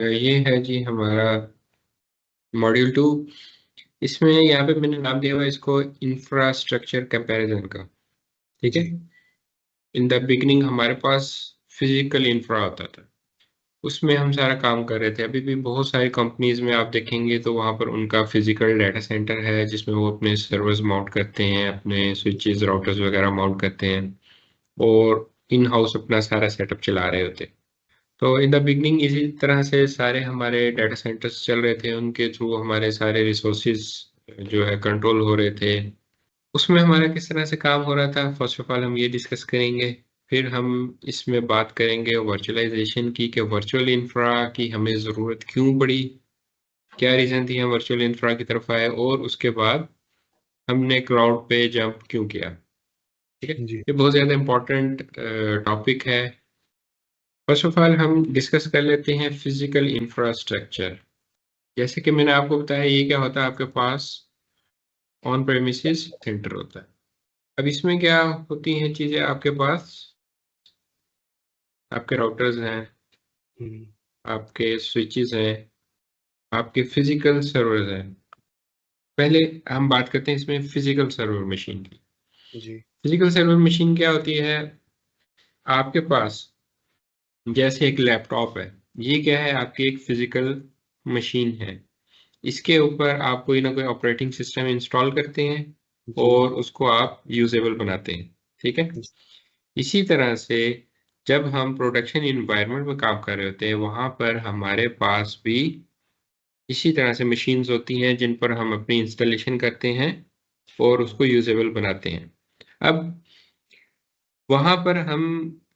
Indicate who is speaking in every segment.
Speaker 1: ये है जी हमारा मॉड्यूल 2। इसमें यहाँ पे मैंने नाम दिया हुआ है इसको इंफ्रास्ट्रक्चर कंपैरिजन का। ठीक है।
Speaker 2: जी।
Speaker 1: इन द बिगनिंग हमारे पास फिजिकल इंफ्रा होता था, उसमें हम सारा काम कर रहे थे। अभी भी बहुत सारी कंपनीज में आप देखेंगे तो वहाँ पर उनका फिजिकल डाटा सेंटर है जिसमें वो अपने सर्वर्स माउंट करते हैं, अपने स्विचेस राउटर्स वगैरह माउंट करते हैं और इन हाउस अपना सारा सेटअप चला रहे होते हैं। तो इन द बिगनिंग इसी तरह से सारे हमारे डाटा सेंटर्स चल रहे थे, उनके थ्रू हमारे सारे रिसोर्सेज जो है कंट्रोल हो रहे थे। उसमें हमारा किस तरह से काम हो रहा था, फर्स्ट ऑफ ऑल हम ये डिस्कस करेंगे। फिर हम इसमें बात करेंगे वर्चुअलाइजेशन की, कि वर्चुअल इंफ्रा की हमें ज़रूरत क्यों पड़ी, क्या रीज़न थी हम वर्चुअल इंफ्रा की तरफ आए, और उसके बाद हमने क्लाउड पे जंप क्यों किया। ठीक है।
Speaker 2: जी।
Speaker 1: ये बहुत ज़्यादा इम्पोर्टेंट टॉपिक है। फर्स्ट ऑफ ऑल हम डिस्कस कर लेते हैं फिजिकल इंफ्रास्ट्रक्चर। जैसे कि मैंने आपको बताया, ये क्या होता है, आपके पास ऑन प्रेमिसेस सेंटर होता है। अब इसमें क्या होती हैं चीज़ें, आपके पास आपके राउटर्स हैं,
Speaker 2: हम्म।
Speaker 1: आपके स्विचेस हैं, आपके फिजिकल सर्वर्स हैं। पहले हम बात करते हैं इसमें फिजिकल सर्वर मशीन की।
Speaker 2: जी।
Speaker 1: फिजिकल सर्वर मशीन क्या होती है, आपके पास जैसे एक लैपटॉप है, ये क्या है, आपकी एक फिजिकल मशीन है। इसके ऊपर आप कोई ना कोई ऑपरेटिंग सिस्टम इंस्टॉल करते हैं
Speaker 2: जी।
Speaker 1: और उसको आप यूजेबल बनाते हैं। ठीक है। इसी तरह से जब हम प्रोडक्शन इन्वायरमेंट में काम कर रहे होते हैं, वहां पर हमारे पास भी इसी तरह से मशीन्स होती हैं जिन पर हम अपनी इंस्टॉलेशन करते हैं और उसको यूजेबल बनाते हैं। अब वहां पर हम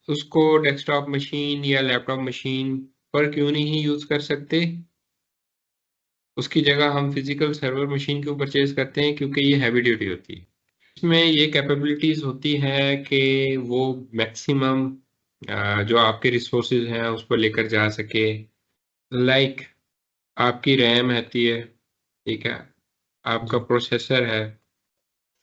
Speaker 1: उसको डेस्कटॉप मशीन या लैपटॉप मशीन पर क्यों नहीं यूज कर सकते, उसकी जगह हम फिजिकल सर्वर मशीन क्यों परचेज करते हैं, क्योंकि ये हैवी ड्यूटी होती है। इसमें ये कैपेबिलिटीज होती है कि वो मैक्सिमम जो आपके रिसोर्सेज हैं उस पर लेकर जा सके। लाइक आपकी रैम रहती है, ठीक है, आपका
Speaker 2: जी।
Speaker 1: प्रोसेसर है।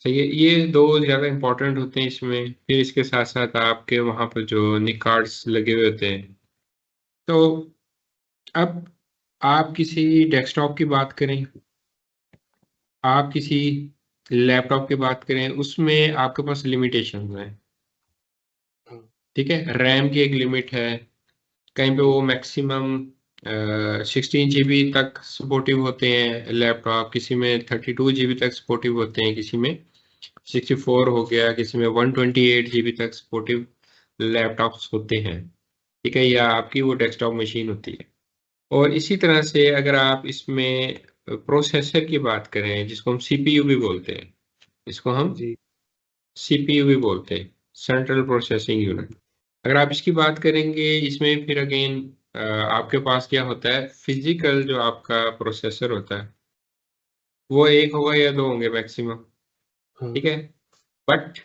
Speaker 1: सही है, ये दो ज़्यादा इंपॉर्टेंट होते हैं इसमें। फिर इसके साथ साथ आपके वहाँ पर जो निक कार्ड्स लगे हुए होते हैं। तो अब आप किसी डेस्कटॉप की बात करें, आप किसी लैपटॉप की बात करें, उसमें आपके पास लिमिटेशन है।
Speaker 2: हाँ।
Speaker 1: ठीक है, रैम की एक लिमिट है, कहीं पे वो मैक्सिमम 16 GB तक सपोर्टिव होते हैं लैपटॉप, किसी में 32 GB तक सपोर्टिव होते हैं, किसी में 64 हो गया, किसी में 128 GB तक सपोर्टिव लैपटॉप्स होते हैं। ठीक है, या आपकी वो डेस्कटॉप मशीन होती है। और इसी तरह से अगर आप इसमें प्रोसेसर की बात करें, जिसको हम सीपीयू भी बोलते हैं, इसको हम
Speaker 2: जी।
Speaker 1: सीपीयू भी बोलते हैं, सेंट्रल प्रोसेसिंग यूनिट। अगर आप इसकी बात करेंगे, इसमें फिर अगेन आपके पास क्या होता है, फिजिकल जो आपका प्रोसेसर होता है वो एक होगा या दो होंगे मैक्सिमम।
Speaker 2: हाँ।
Speaker 1: ठीक है। बट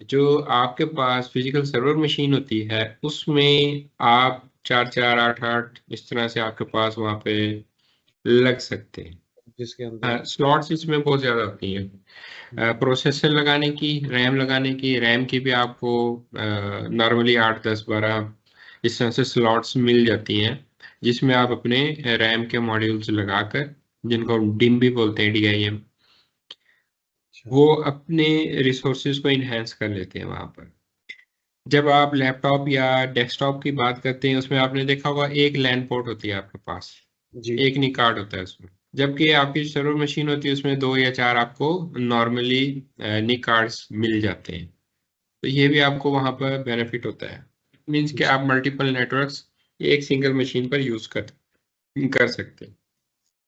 Speaker 1: जो आपके पास फिजिकल सर्वर मशीन होती है, उसमें आप चार चार आठ आठ इस तरह से आपके पास वहां पे लग सकते हैं।
Speaker 2: जिसके अंदर।
Speaker 1: हाँ, स्लॉट्स इसमें बहुत ज़्यादा होती हैं। प्रोसेसर लगाने की, रैम लगाने की, रैम की भी आपको नॉर्मली 8 10 12 इस तरह से स्लॉट्स मिल जाती हैं, जिसमें आप अपने रैम के मॉड्यूल्स लगाकर, जिनको डिम भी बोलते हैं, DIM,
Speaker 2: अच्छा।
Speaker 1: वो अपने रिसोर्सेज को इन्हेंस कर लेते हैं वहाँ पर। जब आप लैपटॉप या डेस्कटॉप की बात करते हैं, उसमें आपने देखा होगा एक लैन पोर्ट होती है आपके पास,
Speaker 2: जी।
Speaker 1: एक निक कार्ड होता है उसमें। जबकि आपकी सर्वर मशीन होती है उसमें दो या चार आपको नॉर्मली निक कार्ड्स मिल जाते हैं। तो ये भी आपको वहां पर बेनिफिट होता है। मींस कि
Speaker 2: जी।
Speaker 1: आप मल्टीपल नेटवर्क्स एक सिंगल मशीन पर यूज कर सकते हैं।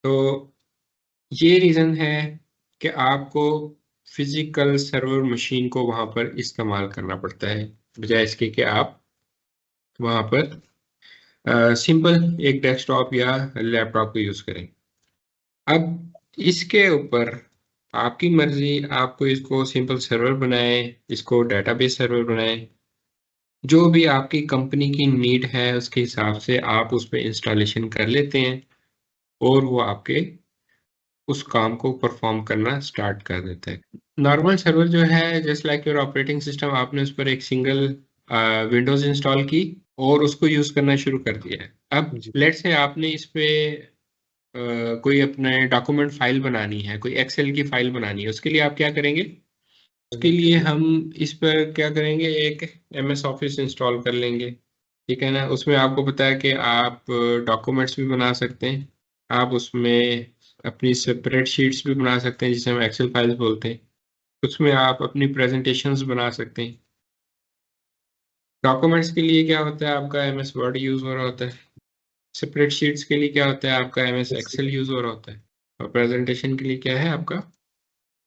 Speaker 1: तो ये रीजन है कि आपको फिजिकल सर्वर मशीन को वहां पर इस्तेमाल करना पड़ता है, बजाय इसके कि आप वहां पर सिंपल एक डेस्कटॉप या लैपटॉप को यूज करें। अब इसके ऊपर आपकी मर्जी, आपको इसको सिंपल सर्वर बनाए, इसको डेटाबेस सर्वर बनाए, जो भी आपकी कंपनी की नीड है उसके हिसाब से आप उस पर इंस्टॉलेशन कर लेते हैं और वो आपके उस काम को परफॉर्म करना स्टार्ट कर देता है। नॉर्मल सर्वर जो है, just like your operating system, आपने उस पर एक सिंगल विंडोज इंस्टॉल की और उसको यूज करना शुरू कर दिया है। अब
Speaker 2: जी।
Speaker 1: लेट्स से आपने इस पे कोई अपने डॉक्यूमेंट फाइल बनानी है, कोई एक्सेल की फाइल बनानी है, उसके लिए आप क्या करेंगे? उसके लिए हम इस पर क्या करेंगे, एक MS ऑफिस इंस्टॉल कर लेंगे। ठीक है ना? उसमें आपको पता है कि आप डॉक्यूमेंट्स भी बना सकते हैं, आप उसमें अपनी सेपरेट शीट्स भी बना सकते हैं जिसे हम एक्सेल फाइल्स बोलते हैं, उसमें आप अपनी प्रेजेंटेशंस बना सकते हैं। डॉक्यूमेंट्स के लिए क्या होता है, आपका MS वर्ड यूज हो रहा होता है। सेपरेट शीट्स के लिए क्या होता है, आपका MS एक्सेल यूज हो रहा होता है। और प्रेजेंटेशन के लिए क्या है आपका,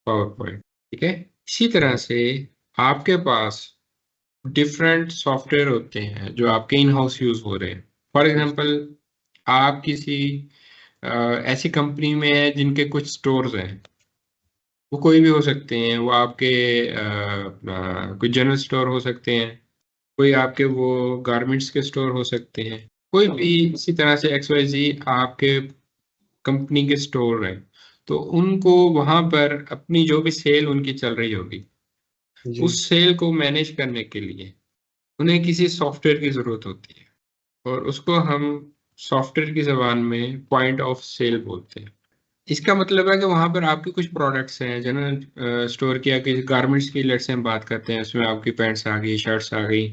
Speaker 1: पावर पॉइंट। ठीक है? इसी तरह से आपके पास डिफरेंट सॉफ्टवेयर होते हैं जो आपके इन हाउस यूज हो रहे हैं। फॉर एग्जांपल, आप किसी ऐसी कंपनी में है जिनके कुछ स्टोर्स हैं, वो कोई भी हो सकते हैं, वो आपके अपना कोई जनरल स्टोर हो सकते हैं, कोई आपके वो गारमेंट्स के स्टोर हो सकते हैं, कोई भी इसी तरह से XYZ आपके कंपनी के स्टोर हैं। तो उनको वहां पर अपनी जो भी सेल उनकी चल रही होगी,
Speaker 2: जी।
Speaker 1: उस सेल को मैनेज करने के लिए उन्हें किसी सॉफ्टवेयर की जरूरत होती है, और उसको हम सॉफ्टवेयर की जबान में पॉइंट ऑफ सेल बोलते हैं। इसका मतलब है कि वहां पर आपके कुछ प्रोडक्ट्स हैं, जनरल स्टोर की या किसी गारमेंट्स की लेट से हम बात करते हैं, उसमें आपकी पैंट्स आ गई, शर्ट्स आ गई।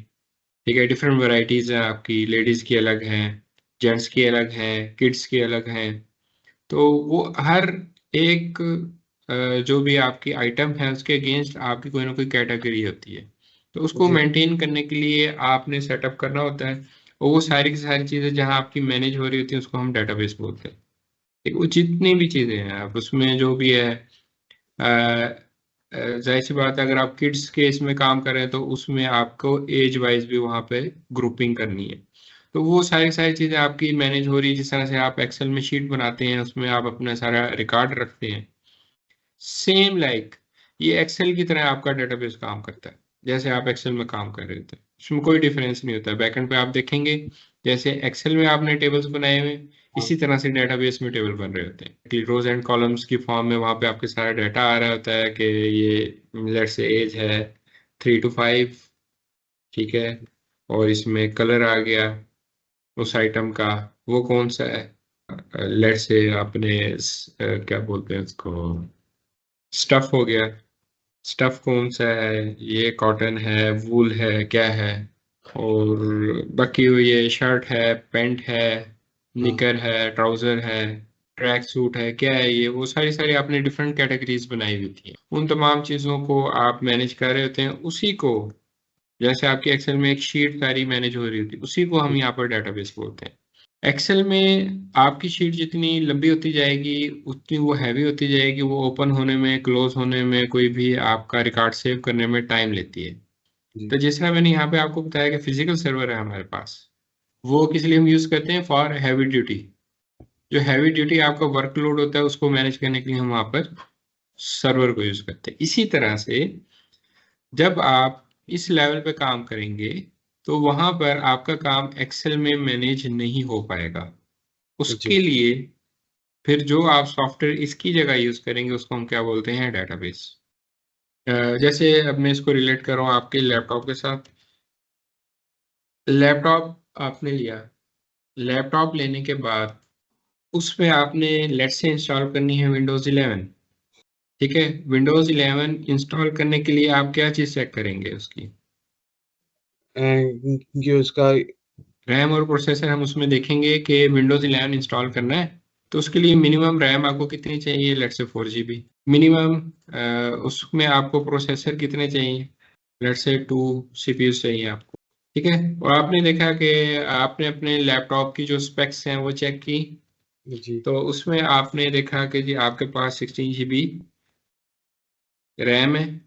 Speaker 1: ठीक है? डिफरेंट वैरायटीज हैं आपकी, लेडीज की अलग हैं, जेंट्स की अलग हैं, किड्स की अलग हैं। तो वो हर एक जो भी आपकी आइटम है उसके अगेंस्ट आपकी कोई ना कोई कैटेगरी होती है। तो उसको
Speaker 2: जी।
Speaker 1: मेंटेन करने के लिए आपने सेटअप करना होता है, और वो सारी की सारी चीज़ें जहाँ आपकी मैनेज हो रही होती है उसको हम डेटाबेस बोलते हैं। ठीक, वो जितनी भी चीज़ें हैं आप उसमें जो भी है, जाहिर सी बात है, अगर आप किड्स के इसमें काम कर रहे हैं तो उसमें आपको एज वाइज भी वहाँ पे ग्रुपिंग करनी है। तो वो सारी सारी चीज़ें आपकी मैनेज हो रही है। जिस तरह से आप एक्सेल में शीट बनाते हैं, उसमें आप अपना सारा रिकॉर्ड रखते हैं, सेम लाइक ये एक्सेल की तरह आपका डेटाबेस काम करता है, जैसे आप एक्सेल में काम कर रहे थे। उसमें कोई डिफरेंस नहीं होता। बैकएंड पे आप देखेंगे, जैसे एक्सेल में आपने टेबल्स बनाए हुए, इसी तरह से डेटाबेस में टेबल बन रहे होते हैं, रोज एंड कॉलम्स की फॉर्म में। वहां पे आपके सारा डाटा आ रहा होता है कि ये लेट्स से एज है 3 to 5। ठीक है? और इसमें कलर आ गया उस आइटम का, वो कौन सा है, लेट्स से आपने क्या बोलते हैं उसको, स्टफ हो गया, स्टफ कौन सा है, ये कॉटन है, वूल है, क्या है। और बाकी ये शर्ट है, पैंट है,
Speaker 2: हाँ।
Speaker 1: निकर है, ट्राउजर है, ट्रैक सूट है, क्या है ये, वो सारी सारी आपने डिफरेंट कैटेगरीज बनाई हुई थी। उन तमाम चीज़ों को आप मैनेज कर रहे होते हैं, उसी को जैसे आपकी एक्सेल में एक शीट सारी मैनेज हो रही होती है, उसी को हम यहाँ पर डेटाबेस बोलते हैं। एक्सेल में आपकी शीट जितनी लंबी होती जाएगी उतनी वो हैवी होती जाएगी, वो ओपन होने में, क्लोज होने में, कोई भी आपका रिकॉर्ड सेव करने में टाइम लेती है।
Speaker 2: जी।
Speaker 1: तो जिस तरह मैंने यहाँ पे आपको बताया कि फिजिकल सर्वर है हमारे पास, वो किस लिए हम यूज करते हैं, फॉर हैवी ड्यूटी। जो हैवी ड्यूटी आपका वर्कलोड होता है उसको मैनेज करने के लिए हम वहाँ पर सर्वर को यूज करते हैं। इसी तरह से जब आप इस लेवल पे काम करेंगे तो वहां पर आपका काम एक्सेल में मैनेज नहीं हो पाएगा।
Speaker 2: जी।
Speaker 1: उसके लिए फिर जो आप सॉफ्टवेयर इसकी जगह यूज करेंगे उसको हम क्या बोलते हैं, डेटाबेस। जैसे अब मैं इसको रिलेट कर रहा हूँ आपके लैपटॉप के साथ। लैपटॉप आपने लिया, लैपटॉप लेने के बाद उसमें आपने लेट्स से इंस्टॉल करनी है Windows 11। ठीक है? Windows 11 इंस्टॉल करने के लिए आप क्या चीज़ चेक करेंगे, उसकी
Speaker 2: ये उसका।
Speaker 1: रैम और प्रोसेसर। हम उसमें देखेंगे कि Windows 11 इंस्टॉल करना है तो उसके लिए मिनिमम रैम आपको कितनी चाहिए, लेट्स से 4 GB मिनिमम। उसमें आपको प्रोसेसर कितने चाहिए, लेट्स से 2 CPU चाहिए आपको। ठीक है? और आपने देखा कि आपने अपने लैपटॉप की जो स्पेक्स हैं वो चेक की,
Speaker 2: जी।
Speaker 1: तो उसमें आपने देखा कि जी आपके पास 16 GB रैम है,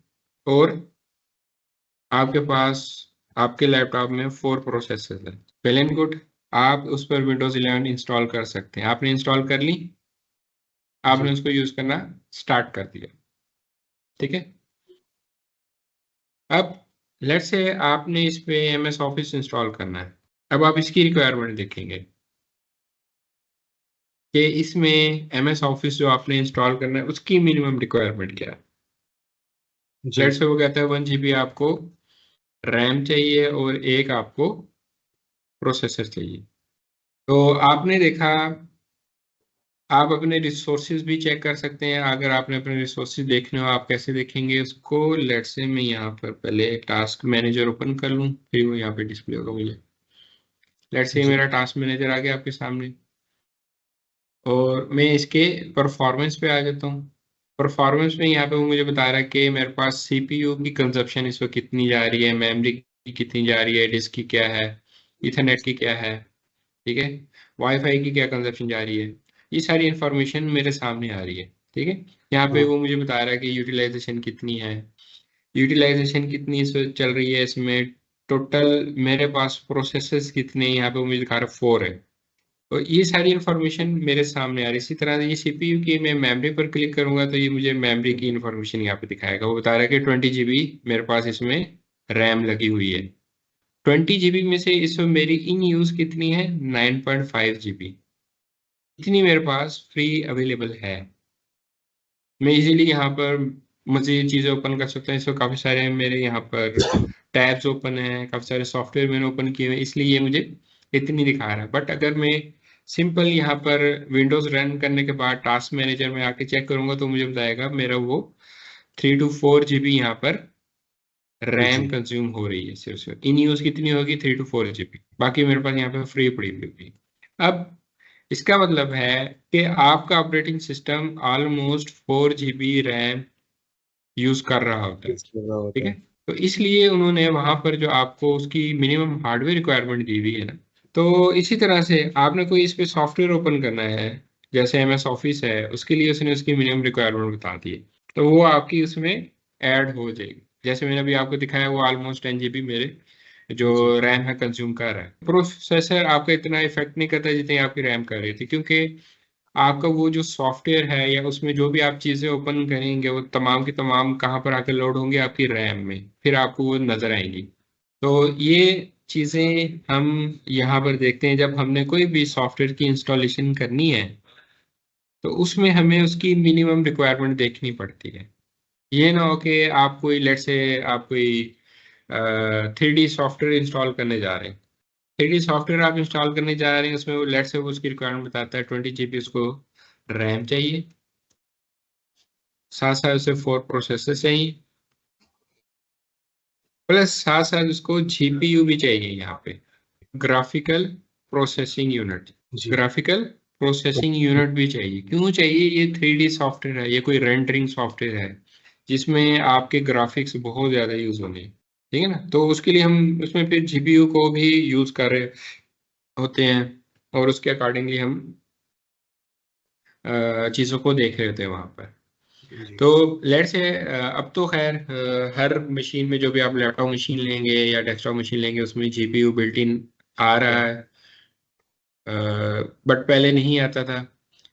Speaker 1: और आपके पास आपके लैपटॉप में 4 प्रोसेसर है। वेल एंड गुड, आप उस पर Windows 11 इंस्टॉल कर सकते हैं। आपने इंस्टॉल कर ली, आपने
Speaker 2: जी।
Speaker 1: उसको यूज करना स्टार्ट कर दिया। ठीक है? अब लेट्स से आपने इस पे MS ऑफिस इंस्टॉल करना है। अब आप इसकी रिक्वायरमेंट देखेंगे कि इसमें MS ऑफिस जो आपने इंस्टॉल करना है उसकी मिनिमम रिक्वायरमेंट क्या है।
Speaker 2: जी।
Speaker 1: लेट्स से वो कहता है 1 GB आपको रैम चाहिए और एक आपको प्रोसेसर चाहिए। तो आपने देखा, आप अपने रिसोर्सेज भी चेक कर सकते हैं। अगर आपने अपने रिसोर्सेज देखने हो, आप कैसे देखेंगे उसको? लेट्स से मैं यहाँ पर पहले टास्क मैनेजर ओपन कर लूँ, फिर वो यहाँ पे डिस्प्ले होगा मुझे। लेट्स से
Speaker 2: जी
Speaker 1: मेरा टास्क मैनेजर आ गया आपके सामने, और मैं इसके परफॉर्मेंस पे आ जाता हूँ। परफॉर्मेंस में यहाँ पे वो मुझे बता रहा है कि मेरे पास सीपीयू की कंजप्शन इस वक्त कितनी जा रही है, मेमोरी की कितनी जा रही है, डिस्क की क्या है, इथरनेट की क्या है, ठीक है, वाईफाई की क्या कंजप्शन जा रही है। ये सारी इंफॉर्मेशन मेरे सामने आ रही है, ठीक है। यहाँ पे
Speaker 2: हाँ
Speaker 1: वो मुझे बता रहा है कि यूटिलाइजेशन कितनी है, यूटिलाइजेशन कितनी इस वक्त चल रही है इसमें, टोटल मेरे पास प्रोसेसेस कितने हैं, यहाँ पे वो मुझे दिखा रहा है 4 है। तो ये सारी इंफॉर्मेशन मेरे सामने आ रही है। इसी तरह ये सीपीयू की मैं मेमोरी पर क्लिक करूंगा तो ये मुझे मेमोरी की इंफॉर्मेशन यहाँ पे दिखाएगा। वो बता रहा है कि 20 GB मेरे पास इसमें रैम लगी हुई है। 20 GB में से इसमें मेरी इन यूज कितनी है? 9.5 GB। इतनी मेरे पास फ्री अवेलेबल है। मैं इजीली यहाँ पर मजीद चीज़ें ओपन कर सकता हूँ। इसमें काफ़ी सारे मेरे यहाँ पर टैब्स ओपन हैं, काफ़ी सारे सॉफ्टवेयर मैंने ओपन किए हुए हैं, इसलिए ये मुझे इतनी दिखा रहा है। बट अगर मैं सिंपल यहाँ पर विंडोज़ रन करने के बाद टास्क मैनेजर में आके चेक करूंगा तो मुझे बताएगा मेरा वो 3 to 4 GB यहाँ पर रैम
Speaker 2: जी
Speaker 1: कंज्यूम हो रही है। सिर्फ इन यूज कितनी होगी? 3 to 4 GB। बाकी मेरे पास यहाँ पे फ्री पड़ी हुई होगी। अब इसका मतलब है कि आपका operating system almost 4 GB RAM use कर रहा होता है,
Speaker 2: यूज कर रहा
Speaker 1: ठीक
Speaker 2: होता
Speaker 1: है।
Speaker 2: है।
Speaker 1: तो इसलिए उन्होंने वहां पर जो आपको उसकी मिनिमम हार्डवेयर रिक्वायरमेंट दी हुई है ना, तो इसी तरह से आपने कोई इस पे सॉफ्टवेयर ओपन करना है, जैसे MS ऑफिस है, उसके लिए उसने उसकी मिनिमम रिक्वायरमेंट बता दी है, तो वो आपकी उसमें ऐड हो जाएगी। जैसे मैंने अभी आपको दिखाया, वो ऑलमोस्ट 10 GB मेरे जो
Speaker 2: जी
Speaker 1: रैम है कंज्यूम कर रहा है। प्रोसेसर आपका इतना इफेक्ट नहीं करता जितनी आपकी रैम कर रही थी, क्योंकि आपका वो जो सॉफ्टवेयर है या उसमें जो भी आप चीज़ें ओपन करेंगे वो तमाम की तमाम कहाँ पर आकर लोड होंगी? आपकी रैम में, फिर आपको वो नज़र आएंगी। तो ये चीज़ें हम यहाँ पर देखते हैं, जब हमने कोई भी सॉफ्टवेयर की इंस्टॉलेशन करनी है तो उसमें हमें उसकी मिनिमम रिक्वायरमेंट देखनी पड़ती है। ये ना हो कि आप कोई लेट से आप कोई 3D सॉफ्टवेयर इंस्टॉल करने जा रहे हैं। 3D सॉफ्टवेयर आप इंस्टॉल करने जा रहे हैं, उसमें वो लेट से वो उसकी रिक्वायरमेंट बताता है 20 GB उसको रैम चाहिए, साथ साथ उसे 4 प्रोसेसर चाहिए, प्लस साथ साथ उसको GPU भी चाहिए। यहाँ पे ग्राफिकल प्रोसेसिंग यूनिट,
Speaker 2: जी
Speaker 1: ग्राफिकल प्रोसेसिंग यूनिट भी चाहिए। क्यों चाहिए? ये 3D सॉफ्टवेयर है, ये कोई रेंडरिंग सॉफ्टवेयर है जिसमें आपके ग्राफिक्स बहुत ज़्यादा यूज होंगे, ठीक है ना। तो उसके लिए हम उसमें फिर GPU को भी यूज कर रहे होते हैं, और उसके अकॉर्डिंगली हम चीज़ों को देख रहे होते हैं वहाँ पर।
Speaker 2: जी
Speaker 1: तो लेट्स से अब तो खैर हर मशीन में, जो भी आप लैपटॉप मशीन लेंगे या डेस्कटॉप मशीन लेंगे, उसमें GPU बिल्ट इन आ रहा है, बट पहले नहीं आता था।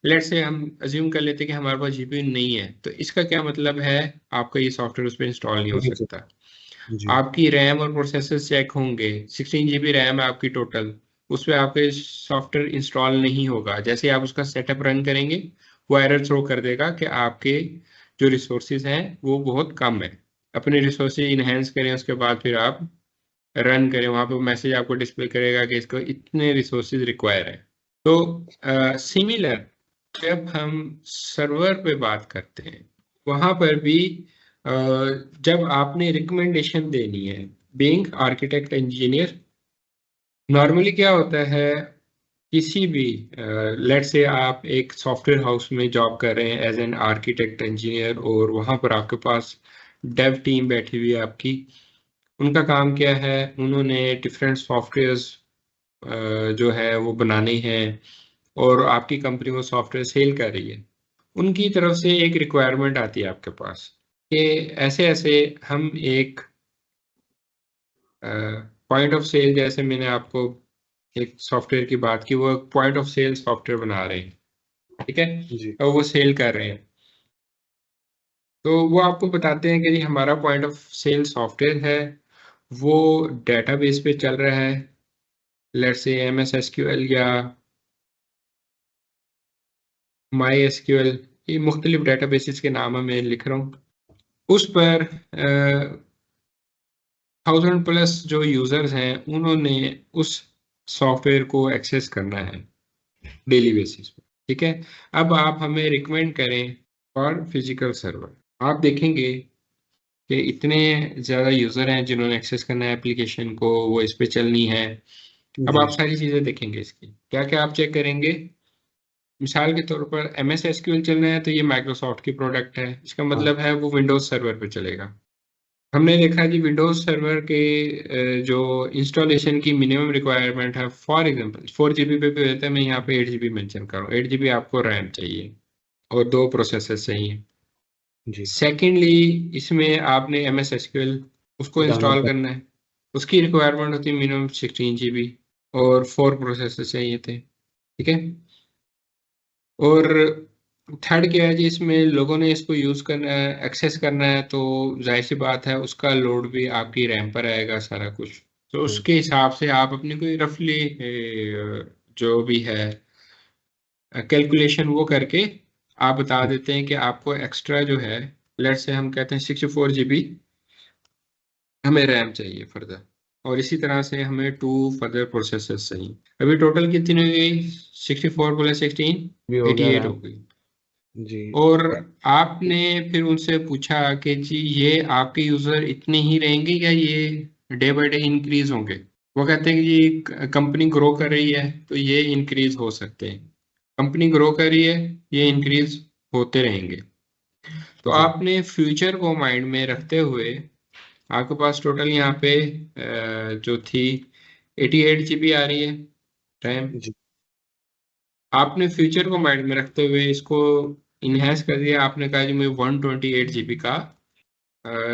Speaker 1: लेट्स से हम अज्यूम कर लेते हैं कि हमारे पास GPU नहीं है, तो इसका क्या मतलब है? आपका ये सॉफ्टवेयर उस पर इंस्टॉल नहीं हो
Speaker 2: नहीं
Speaker 1: सकता।
Speaker 2: सर। जी
Speaker 1: आपकी रैम और प्रोसेसर चेक होंगे, 16 GB रैम है आपकी टोटल, उस पर आपके सॉफ्टवेयर इंस्टॉल नहीं होगा। जैसे आप उसका सेटअप रन करेंगे, वो एरर थ्रो कर देगा कि आपके जो रिसोर्सेज हैं वो बहुत कम है। अपने रिसोर्सेज इनहेंस करें, उसके बाद फिर आप रन करें, वहाँ पे मैसेज आपको डिस्प्ले करेगा कि इसको इतने रिसोर्सेज रिक्वायर है। तो सिमिलर जब हम सर्वर पे बात करते हैं, वहां पर भी अ, जब आपने रिकमेंडेशन देनी है, बीइंग आर्किटेक्ट इंजीनियर, नॉर्मली क्या होता है, किसी भी लेट से आप एक सॉफ्टवेयर हाउस में जॉब कर रहे हैं एज एन आर्किटेक्ट इंजीनियर, और वहां पर आपके पास डेव टीम बैठी हुई है आपकी। उनका काम क्या है? उन्होंने डिफरेंट सॉफ्टवेयर्स जो है वो बनाने हैं, और आपकी कंपनी वो सॉफ्टवेयर सेल कर रही है। उनकी तरफ से एक रिक्वायरमेंट आती है आपके पास कि ऐसे ऐसे हम एक पॉइंट ऑफ सेल, जैसे मैंने आपको एक सॉफ्टवेयर की बात की, वो पॉइंट ऑफ सेल सॉफ्टवेयर बना रहे हैं, ठीक है,
Speaker 2: जी
Speaker 1: और वो सेल कर रहे हैं। तो वो आपको बताते हैं कि जी हमारा पॉइंट ऑफ सेल सॉफ्टवेयर है, वो डेटाबेस पे चल रहा है, लेट्स से MS SQL या MySQL, ये मुख्तलिफ डेटाबेसेस के नाम मैं लिख रहा हूँ। उस पर 1000+ जो यूजर्स हैं उन्होंने उस सॉफ्टवेयर को एक्सेस करना है डेली बेसिस पे, ठीक है। अब आप हमें रिकमेंड करें फॉर फिजिकल सर्वर, आप देखेंगे कि इतने ज़्यादा यूज़र हैं जिन्होंने एक्सेस करना है एप्लीकेशन को, वो इस पे चलनी है। अब
Speaker 2: जी
Speaker 1: आप सारी चीज़ें देखेंगे, इसकी क्या क्या आप चेक करेंगे। मिसाल के तौर पर MS SQL चलना है तो ये माइक्रोसॉफ्ट की प्रोडक्ट है, इसका
Speaker 2: हाँ
Speaker 1: मतलब है वो विंडोज़ सर्वर पे चलेगा। हमने देखा जी विंडोज़ सर्वर के जो इंस्टॉलेशन की मिनिमम रिक्वायरमेंट है, फॉर एग्जांपल 4 GB पे होता है, मैं यहाँ पे 8 GB मेंशन कर रहा हूँ। 8 GB आपको रैम चाहिए और 2 प्रोसेसर चाहिए।
Speaker 2: जी
Speaker 1: सेकेंडली इसमें आपने MS SQL उसको
Speaker 2: डाउनलोड
Speaker 1: इंस्टॉल
Speaker 2: कर।
Speaker 1: करना है, उसकी रिक्वायरमेंट होती है मिनिमम 16 GB और 4 प्रोसेसर चाहिए थे, ठीक है। और थर्ड क्या है जी, इसमें लोगों ने इसको यूज़ करना है, एक्सेस करना है, तो जाहिर सी बात है उसका लोड भी आपकी रैम पर आएगा सारा कुछ। तो
Speaker 2: हम्म,
Speaker 1: उसके हिसाब से आप अपनी कोई रफली जो भी है कैलकुलेशन वो करके आप बता देते हैं कि आपको एक्स्ट्रा जो है, लेट से हम कहते हैं 64 GB हमें रैम चाहिए फर्दर, और इसी तरह से हमें 2 फर्दर प्रोसेसर्स चाहिए। अभी टोटल कितनी हो गई, 64 + 16
Speaker 2: भी हो गया
Speaker 1: 88
Speaker 2: रैम।
Speaker 1: हो गई।
Speaker 2: जी
Speaker 1: और आपने फिर उनसे पूछा कि जी ये आपके यूजर इतने ही रहेंगे या ये डे बाय डे इंक्रीज होंगे। वो कहते हैं कि जी कंपनी ग्रो कर रही है तो ये इंक्रीज हो सकते हैं, कंपनी ग्रो कर रही है ये इंक्रीज होते रहेंगे। तो
Speaker 2: जी
Speaker 1: आपने फ्यूचर को माइंड में रखते हुए, आपके पास टोटल यहाँ पे जो थी 88 GB आ रही है रैम,
Speaker 2: जी
Speaker 1: आपने फ्यूचर को माइंड में रखते हुए इसको इनहेंस कर दिया। आपने कहा जी मुझे 128 GB का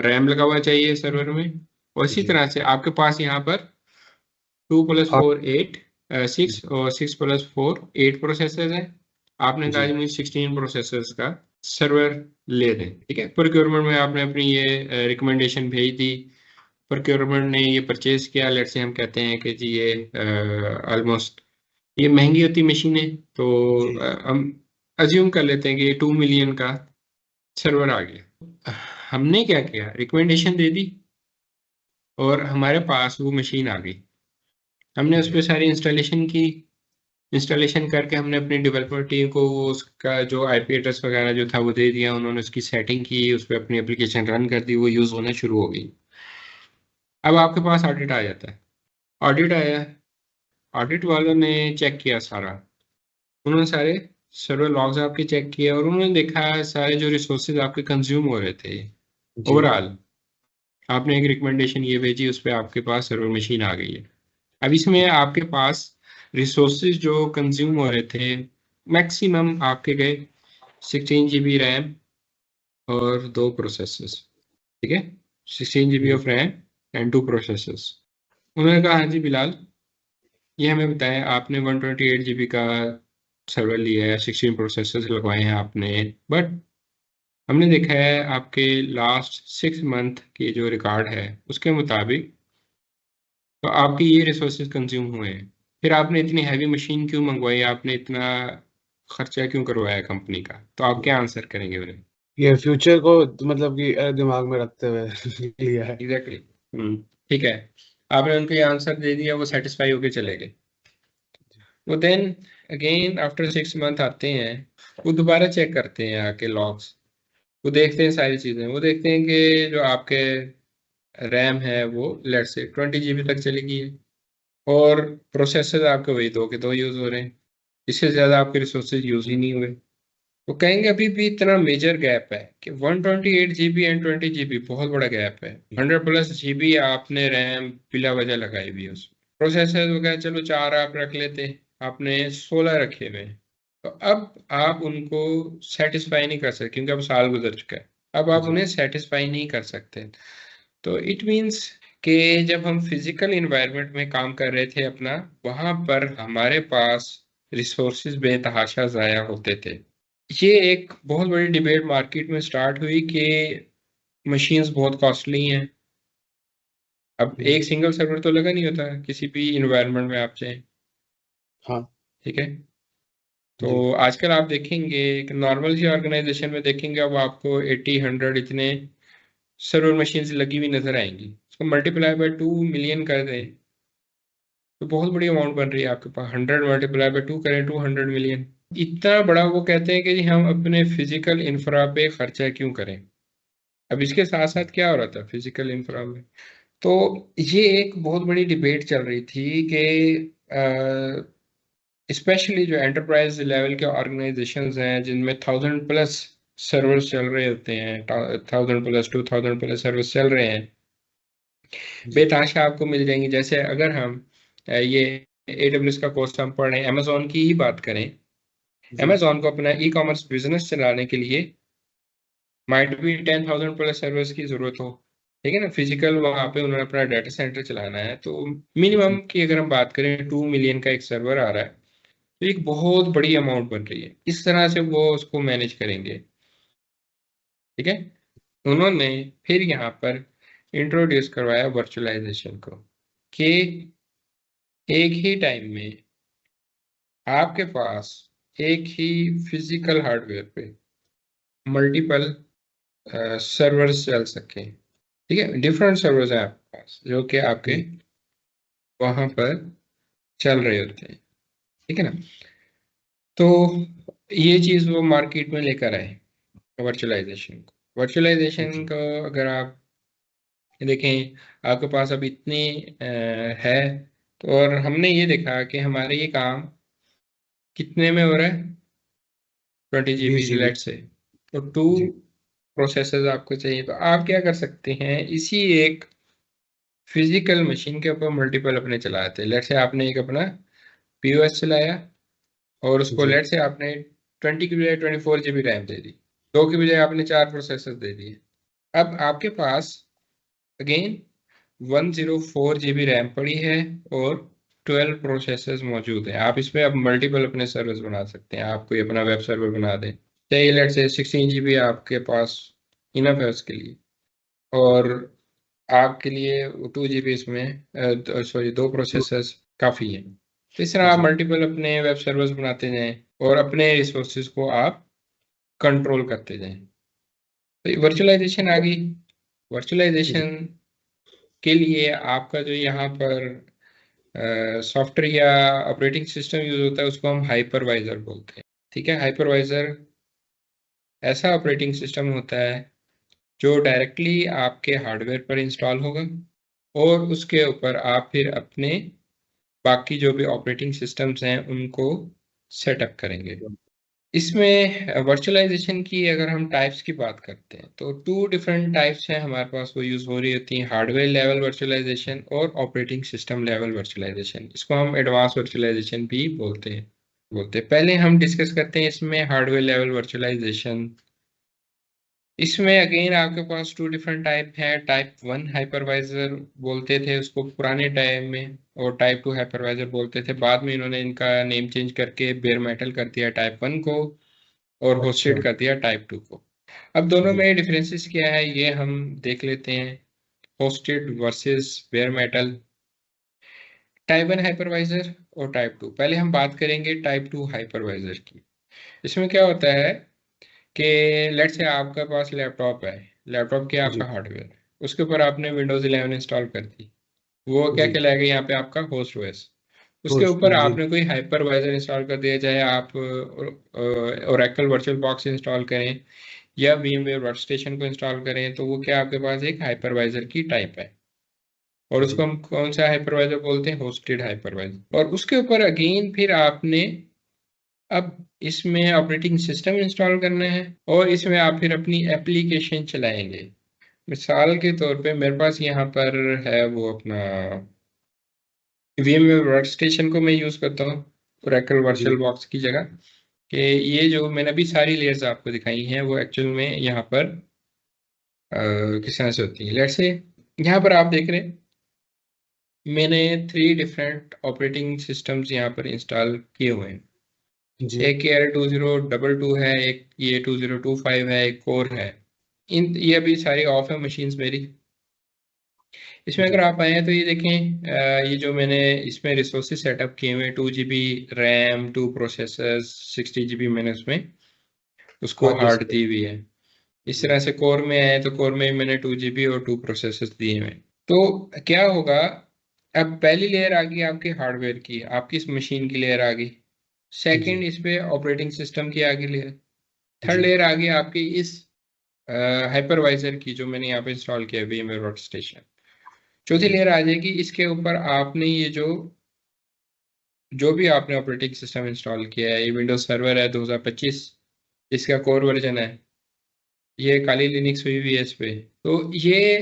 Speaker 1: रैम लगा हुआ चाहिए सर्वर में, और इसी
Speaker 2: जी
Speaker 1: तरह से आपके पास यहाँ पर 2 + 4 8 6 और 6 + 4 8 प्रोसेसर हैं। आपने कहा
Speaker 2: जी
Speaker 1: जी मुझे 16 प्रोसेसर्स का सर्वर ले दें, ठीक है। प्रोक्योरमेंट में आपने अपनी ये रिकमेंडेशन भेज दी, प्रोक्योरमेंट ने ये परचेज किया। लेट से हम कहते हैं कि जी ये ऑलमोस्ट ये महंगी होती मशीनें, तो
Speaker 2: जी
Speaker 1: हम अज्यूम कर लेते हैं कि 2 मिलियन का सर्वर आ गया। हमने क्या किया, रिकमेंडेशन दे दी और हमारे पास वो मशीन आ गई। हमने उस
Speaker 2: जी
Speaker 1: पर सारी इंस्टॉलेशन की, इंस्टॉलेशन करके हमने अपनी डेवलपर टीम को वो उसका जो IP एड्रेस वगैरह जो था वो दे दिया, उन्होंने उसकी सेटिंग की, उस पर अपनी एप्लीकेशन रन कर दी, वो यूज़ होना शुरू हो गई। अब आपके पास ऑडिट आ जाता है, ऑडिट आया, ऑडिट वालों ने चेक किया सारा, उन्होंने सारे सर्वर लॉग्स आपके चेक किए और उन्होंने देखा सारे जो रिसोर्सेज आपके कंज्यूम हो रहे थे
Speaker 2: जी
Speaker 1: ओवरऑल, आपने एक रिकमेंडेशन ये भेजी, उस पर आपके पास सर्वर मशीन आ गई है। अब इसमें आपके पास रिसोर्सेज जो कंज्यूम हो रहे थे मैक्सिमम आपके गए 16 GB रैम और 2 प्रोसेसर्स, ठीक है। 16 GB
Speaker 2: जी
Speaker 1: ऑफ रैम एंड 2 प्रोसेसर्स। उन्होंने कहा हाँ जी बिलाल, ये हमें बताएं आपने 128 GB का सर्वर लिया है, 16 प्रोसेसर्स लगवाए हैं आपने, बट हमने देखा है आपके लास्ट 6 मंथ की जो रिकॉर्ड है उसके मुताबिक तो आपके ये रिसोर्सेज कंज्यूम हुए हैं, फिर आपने इतनी हैवी मशीन क्यों मंगवाई, आपने इतना खर्चा क्यों करवाया कंपनी का। तो आप क्या आंसर करेंगे उन्हें।
Speaker 2: ये फ्यूचर को मतलब कि दिमाग में रखते हुए लिया है।
Speaker 1: एग्जैक्टली ठीक है। आपने उनको ये आंसर दे दिया, वो सेटिस्फाई होके चले गए। वो देन अगेन आफ्टर 6 मंथ आते हैं, वो दोबारा चेक करते हैं आके लॉग्स, वो देखते हैं सारी चीज़ें, वो देखते हैं कि जो आपके रैम है वो लेट से 20 GB तक चली गई है और प्रोसेसर आपके वही 2 के 2 यूज़ हो रहे हैं, इससे ज़्यादा आपके रिसोर्सेज यूज़ ही नहीं हुए। तो कहेंगे अभी भी इतना मेजर गैप है कि 128 GB एंड 20 GB बहुत बड़ा गैप है। 100+ GB आपने रैम बिला वजह लगाई हुई है उसमें, प्रोसेसर वगैरह चलो 4 आप रख लेते, आपने 16 रखे हुए हैं। तो अब आप उनको सेटिस्फाई नहीं कर सकते क्योंकि अब साल गुजर चुका है, अब आप
Speaker 2: जी
Speaker 1: उन्हें सेटिस्फाई नहीं कर सकते। तो इट मीन्स कि जब हम फिजिकल इन्वायरमेंट में काम कर रहे थे अपना, वहां पर हमारे पास रिसोर्सेज बेतहाशा ज़ाया होते थे। ये एक बहुत बड़ी डिबेट मार्केट में स्टार्ट हुई कि मशीन्स बहुत कॉस्टली हैं। अब
Speaker 2: हम्म,
Speaker 1: एक सिंगल सर्वर तो लगा नहीं होता किसी भी इन्वायरमेंट में आप चाहें,
Speaker 2: हाँ
Speaker 1: ठीक है। तो
Speaker 2: जी
Speaker 1: आजकल आप देखेंगे कि नॉर्मल सी ऑर्गेनाइजेशन में देखेंगे अब आपको 80 100 इतने सर्वर मशीन्स लगी हुई नजर आएंगी। उसको मल्टीप्लाई बाय 2 मिलियन कर दें तो बहुत बड़ी अमाउंट बन रही है आपके पास। 100 मल्टीप्लाई बाय 2 करें 200 मिलियन, इतना बड़ा। वो कहते हैं कि जी हम अपने फिजिकल इंफ्रा पे खर्चा क्यों करें। अब इसके साथ साथ क्या हो रहा था फिजिकल इंफ्रा में, तो ये एक बहुत बड़ी डिबेट चल रही थी कि स्पेशली जो एंटरप्राइज लेवल के ऑर्गेनाइजेशंस हैं जिनमें 1000+ सर्वर्स चल रहे होते हैं, 1000+ 2000+ सर्वर्स चल रहे हैं,
Speaker 2: जी
Speaker 1: बेताशा आपको मिल जाएंगी। जैसे अगर हम ये AWS का कोर्स हम पढ़ रहे हैं, अमेजोन की ही बात करें,
Speaker 2: जी
Speaker 1: अमेजोन को अपना ई कॉमर्स बिजनेस चलाने के लिए माइट भी 10,000+ सर्वर्स की जरूरत हो, ठीक है ना। फिजिकल वहां पे उन्होंने अपना डाटा सेंटर चलाना है, तो मिनिमम
Speaker 2: जी
Speaker 1: की अगर हम बात करें 2 मिलियन का एक सर्वर आ रहा है, तो एक बहुत बड़ी अमाउंट बन रही है। इस तरह से वो उसको मैनेज करेंगे, ठीक है। उन्होंने फिर यहाँ पर इंट्रोड्यूस करवाया वर्चुअलाइजेशन को, कि एक ही टाइम में आपके पास एक ही फिजिकल हार्डवेयर पे मल्टीपल सर्वर्स चल सके, ठीक है। डिफरेंट सर्वर्स हैं आपके पास जो कि आपके
Speaker 2: जी
Speaker 1: वहां पर चल रहे होते हैं, ठीक है ना। तो ये चीज वो मार्केट में लेकर आए वर्चुअलाइजेशन को। वर्चुअलाइजेशन
Speaker 2: जी
Speaker 1: को अगर आप देखें, आपके पास अब इतनी है, तो और हमने ये देखा कि हमारे ये काम कितने में हो रहा है, 20 GB
Speaker 2: 20 GB।
Speaker 1: लेट से। तो 2
Speaker 2: जी
Speaker 1: प्रोसेसर्स आपको चाहिए, तो आप क्या कर सकते हैं, इसी एक फिजिकल मशीन के ऊपर मल्टीपल अपने चलाते हैं। लेट से आपने एक अपना POS चलाया, और उसको
Speaker 2: जी
Speaker 1: लेट से आपने 20 की बजाय 24 GB रैम दे दी, 2 की बजाय आपने 4 प्रोसेसर दे दिए। अब आपके पास अगेन 104 GB रैम पड़ी है, और 12 प्रोसेसर्स मौजूद हैं। आप इसमें अब मल्टीपल अपने सर्वर्स बना सकते हैं, आप कोई अपना वेब सर्वर बना दें, चाहिए लेट से 16 GB आपके पास इनफ है उसके लिए, और आपके लिए 2 GB इसमें सॉरी 2 प्रोसेसर्स काफ़ी हैं। तो इस तरह आप
Speaker 2: जी
Speaker 1: मल्टीपल अपने वेब सर्वर्स बनाते जाएं, और अपने रिसोर्सेज को आप कंट्रोल करते जाएं। तो वर्चुअलाइजेशन आ गई।
Speaker 2: जी
Speaker 1: वर्चुअलाइजेशन के लिए आपका जो यहाँ पर सॉफ्टवेयर या ऑपरेटिंग सिस्टम यूज होता है, उसको हम हाइपरवाइजर बोलते हैं, ठीक है। हाइपरवाइजर ऐसा ऑपरेटिंग सिस्टम होता है जो डायरेक्टली आपके हार्डवेयर पर इंस्टॉल होगा, और उसके ऊपर आप फिर अपने बाकी जो भी ऑपरेटिंग सिस्टम्स हैं उनको सेटअप करेंगे। इसमें वर्चुअलाइजेशन की अगर हम टाइप्स की बात करते हैं, तो 2 डिफरेंट टाइप्स हैं हमारे पास, वो यूज हो रही होती हैं, हार्डवेयर लेवल वर्चुअलाइजेशन और ऑपरेटिंग सिस्टम लेवल वर्चुअलाइजेशन। इसको हम एडवांस वर्चुअलाइजेशन भी बोलते हैं। पहले हम डिस्कस करते हैं इसमें हार्डवेयर लेवल वर्चुअलाइजेशन। इसमें अगेन आपके पास 2 डिफरेंट टाइप है। टाइप 1 हाइपरवाइजर बोलते थे उसको पुराने टाइम में, और टाइप 2 हाइपरवाइजर बोलते थे। बाद में इन्होंने इनका नेम चेंज करके बेयर मेटल कर दिया टाइप 1 को, और
Speaker 2: अच्छा
Speaker 1: होस्टेड कर दिया टाइप 2 को। अब दोनों
Speaker 2: जी
Speaker 1: में डिफरेंसेस क्या है ये हम देख लेते हैं। Hosted versus bear metal, type 1 hypervisor और टाइप 2। पहले हम बात करेंगे टाइप 2 हाइपरवाइजर की। इसमें क्या होता है कि लेट्स से आपके पास लैपटॉप है, लैपटॉप के आपका
Speaker 2: जी
Speaker 1: हार्डवेयर, उसके ऊपर आपने विंडोज 11 इंस्टॉल कर दी, वो क्या
Speaker 2: जी
Speaker 1: कहलाएगा यहाँ पे आपका होस्ट ओएस। उसके
Speaker 2: होस्ट
Speaker 1: ऊपर
Speaker 2: जी
Speaker 1: आपने कोई हाइपरवाइजर इंस्टॉल कर दिया, चाहे आप ओरेकल वर्चुअल बॉक्स इंस्टॉल करें या VMware वर्कस्टेशन को इंस्टॉल करें, तो वो क्या आपके पास एक हाइपरवाइजर की टाइप है, और उसको
Speaker 2: जी
Speaker 1: हम कौन सा हाइपरवाइजर बोलते हैं, होस्टेड हाइपरवाइजर। और उसके ऊपर अगेन फिर आपने अब इसमें ऑपरेटिंग सिस्टम इंस्टॉल करना है, और इसमें आप फिर अपनी एप्लीकेशन चलाएंगे। मिसाल के तौर पे मेरे पास यहाँ पर है वो अपना VMware वर्कस्टेशन को मैं यूज करता हूँ Oracle वर्चुअल
Speaker 2: जी
Speaker 1: बॉक्स की जगह। कि ये जो मैंने अभी सारी लेयर्स आपको दिखाई हैं वो एक्चुअल में यहाँ पर किस तरह से होती है। लेट्स से यहाँ पर आप देख रहे हैं, मैंने 3 डिफरेंट ऑपरेटिंग सिस्टम्स यहाँ पर इंस्टॉल किए हुए हैं।
Speaker 2: जी
Speaker 1: एक AR 2022 है, एक ये 2025 है, एक कोर है। इन ये अभी सारी ऑफ है मशीन्स मेरी। इसमें अगर
Speaker 2: जी
Speaker 1: आप आए हैं तो ये देखें, ये जो मैंने इसमें रिसोर्सेज सेटअप किए हुए हैं, 2 GB रैम, 2 प्रोसेसर्स, 60 GB मैंने उसमें उसको
Speaker 2: हार्ड
Speaker 1: हार्ड
Speaker 2: डिस्क।
Speaker 1: दी हुई है। इस तरह से कोर में आए तो कोर में मैंने 2 GB और 2 प्रोसेसर्स दिए हुए हैं। तो क्या होगा, अब पहली लेयर आ गई आपके हार्डवेयर की, आपकी इस मशीन की लेयर आ गई।
Speaker 2: जी,
Speaker 1: सेकंड इस पे ऑपरेटिंग सिस्टम की आ गई लेयर। थर्ड
Speaker 2: जी,
Speaker 1: लेयर आ गई आपकी इस हाइपरवाइजर की, जो मैंने यहाँ पे इंस्टॉल किया है VMware वर्कस्टेशन। चौथी
Speaker 2: जी,
Speaker 1: लेयर आ जाएगी, इसके ऊपर आपने ये जो भी आपने ऑपरेटिंग सिस्टम इंस्टॉल किया है, ये विंडोज सर्वर है 2025, इसका कोर वर्जन है, ये काली लिनक्स हुई हुई है इस पे। तो ये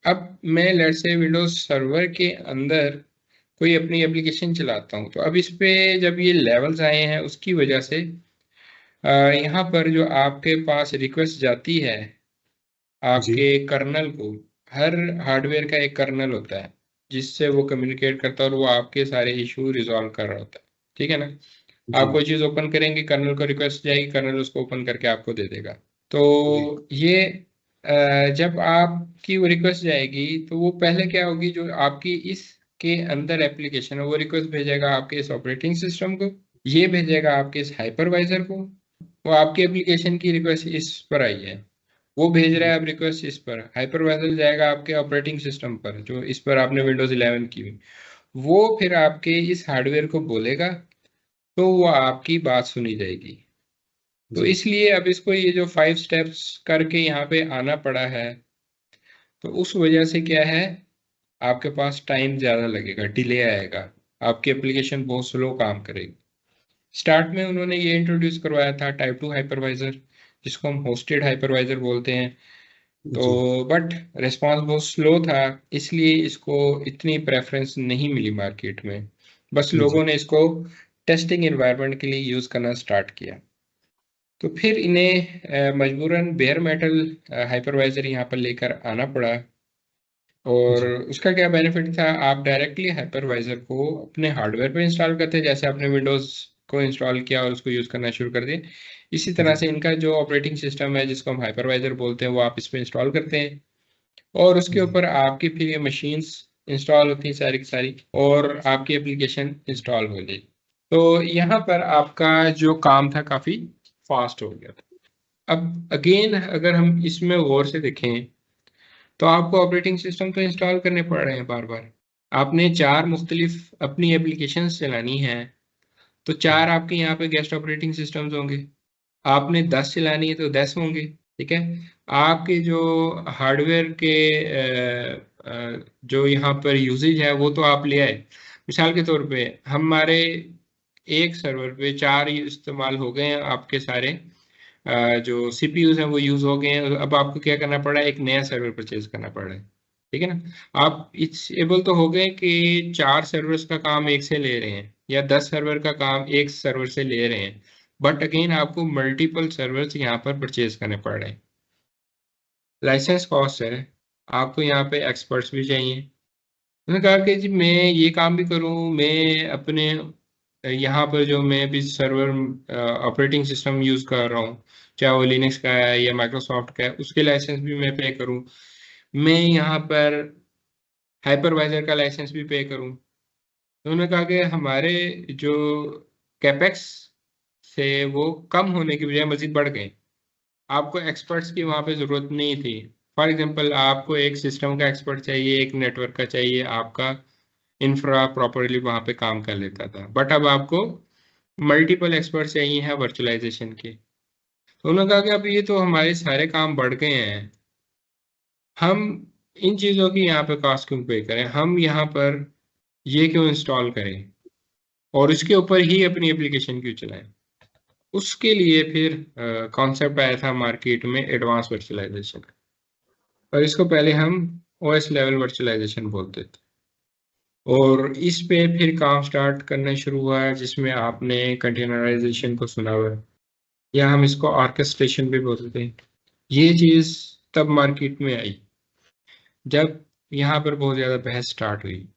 Speaker 1: अब मैं लेट्स से विंडोज सर्वर के अंदर कोई अपनी एप्लीकेशन चलाता हूँ, तो अब इस पे जब ये लेवल्स आए हैं उसकी वजह से यहाँ पर जो आपके पास रिक्वेस्ट जाती है आपके
Speaker 2: जी,
Speaker 1: कर्नल को, हर हार्डवेयर का एक कर्नल होता है जिससे वो कम्युनिकेट करता है और वो आपके सारे इशू रिजॉल्व कर रहा होता है, ठीक है ना। आप
Speaker 2: जी,
Speaker 1: कोई चीज़ ओपन करेंगे, कर्नल को रिक्वेस्ट जाएगी, कर्नल उसको ओपन करके आपको दे देगा। तो
Speaker 2: जी,
Speaker 1: ये जब आपकी वो रिक्वेस्ट जाएगी तो वो पहले क्या होगी, जो आपकी इसके अंदर एप्लीकेशन है वो रिक्वेस्ट भेजेगा आपके इस ऑपरेटिंग सिस्टम को, ये भेजेगा आपके इस हाइपरवाइजर को। वो आपकी एप्लीकेशन की रिक्वेस्ट इस पर आई है, वो भेज रहा है अब रिक्वेस्ट इस पर, हाइपरवाइजर जाएगा आपके ऑपरेटिंग सिस्टम पर जो इस पर आपने विंडोज 11 की हुई, वो फिर आपके इस हार्डवेयर को बोलेगा, तो वो आपकी बात सुनी जाएगी। तो
Speaker 2: जी,
Speaker 1: इसलिए अब इसको ये जो 5 स्टेप्स करके यहाँ पे आना पड़ा है, तो उस वजह से क्या है, आपके पास टाइम ज़्यादा लगेगा, डिले आएगा, आपकी एप्लीकेशन बहुत स्लो काम करेगी। स्टार्ट में उन्होंने ये इंट्रोड्यूस करवाया था टाइप 2 हाइपरवाइजर, जिसको हम होस्टेड हाइपरवाइजर बोलते हैं। तो
Speaker 2: जी,
Speaker 1: बट रिस्पांस बहुत स्लो था, इसलिए इसको इतनी प्रेफरेंस नहीं मिली मार्केट में। बस
Speaker 2: जी,
Speaker 1: लोगों ने इसको टेस्टिंग एनवायरनमेंट के लिए यूज़ करना स्टार्ट किया। तो फिर इन्हें मजबूरन बेयर मेटल हाइपरवाइजर यहाँ पर लेकर आना पड़ा। और
Speaker 2: जी,
Speaker 1: उसका क्या बेनिफिट था, आप डायरेक्टली हाइपरवाइजर को अपने हार्डवेयर पे इंस्टॉल करते हैं, जैसे आपने विंडोज़ को इंस्टॉल किया और उसको यूज़ करना शुरू कर दिया, इसी तरह
Speaker 2: जी,
Speaker 1: से इनका जो ऑपरेटिंग सिस्टम है जिसको हम हाइपरवाइजर बोलते हैं वो आप इस पे इंस्टॉल करते हैं, और उसके
Speaker 2: जी,
Speaker 1: ऊपर आपकी फिर ये मशीन्स इंस्टॉल होती हैं सारी की सारी, और आपकी एप्लीकेशन इंस्टॉल हो गई। तो यहाँ पर आपका जो काम था काफ़ी फास्ट हो गया था। अब अगेन अगर हम इसमें गौर से देखें, तो आपको ऑपरेटिंग सिस्टम तो इंस्टॉल करने पड़ रहे हैं बार बार। आपने 4 मुख्तलिफ अपनी एप्लीकेशंस चलानी है, तो 4 आपके यहाँ पे गेस्ट ऑपरेटिंग सिस्टम्स होंगे। आपने 10 चलानी है तो 10 होंगे, ठीक है। आपके जो हार्डवेयर के जो यहाँ पर यूजेज है वो तो आप ले आए। मिसाल के तौर पे हमारे एक सर्वर पे 4 इस्तेमाल हो गए हैं, आपके सारे जो सीपीयूज हैं वो यूज हो गए हैं, अब आपको क्या करना पड़ा है, एक नया सर्वर परचेज करना पड़ रहा है, ठीक है ना। आप इट्स एबल तो हो गए कि 4 सर्वर्स का काम एक से ले रहे हैं या 10 सर्वर का काम एक सर्वर से ले रहे हैं, बट अगेन आपको मल्टीपल सर्वर्स यहाँ पर परचेज करने पड़ रहे हैं। लाइसेंस कॉस्ट है, आपको यहाँ पे एक्सपर्ट्स भी चाहिए। उन्होंने कहा कि जी मैं ये काम भी करूँ, मैं अपने यहाँ पर जो मैं भी सर्वर ऑपरेटिंग सिस्टम यूज़ कर रहा हूँ, चाहे वो लिनक्स का है या माइक्रोसॉफ्ट का है, उसके लाइसेंस भी मैं पे करूँ, मैं यहाँ पर हाइपरवाइजर का लाइसेंस भी पे करूँ। तो उन्होंने कहा कि हमारे जो कैपेक्स से वो कम होने की बजाय मजीद बढ़ गए। आपको एक्सपर्ट्स की वहाँ पे ज़रूरत नहीं थी। फॉर एग्जांपल आपको एक सिस्टम का एक्सपर्ट चाहिए, एक नेटवर्क का चाहिए, आपका इंफ्रा प्रॉपरली वहाँ पे काम कर लेता था, बट अब आपको मल्टीपल एक्सपर्ट चाहिए हैं वर्चुअलाइजेशन के। तो उन्होंने कहा कि अब ये तो हमारे सारे काम बढ़ गए हैं, हम इन चीज़ों की यहाँ पे कॉस्ट क्यों पे करें, हम यहाँ पर ये क्यों इंस्टॉल करें और इसके ऊपर ही अपनी एप्लीकेशन क्यों चलाएं। उसके लिए फिर कॉन्सेप्ट आया था मार्केट में एडवांस वर्चुअलाइजेशन, और इसको पहले हम ओएस लेवल वर्चुअलाइजेशन बोलते थे। और इस पे फिर काम स्टार्ट करना शुरू हुआ है, जिसमें आपने कंटेनराइजेशन को सुना हुआ है, या हम इसको ऑर्केस्ट्रेशन भी बोलते हैं। ये चीज़ तब मार्केट में आई जब यहाँ पर बहुत ज़्यादा बहस स्टार्ट हुई।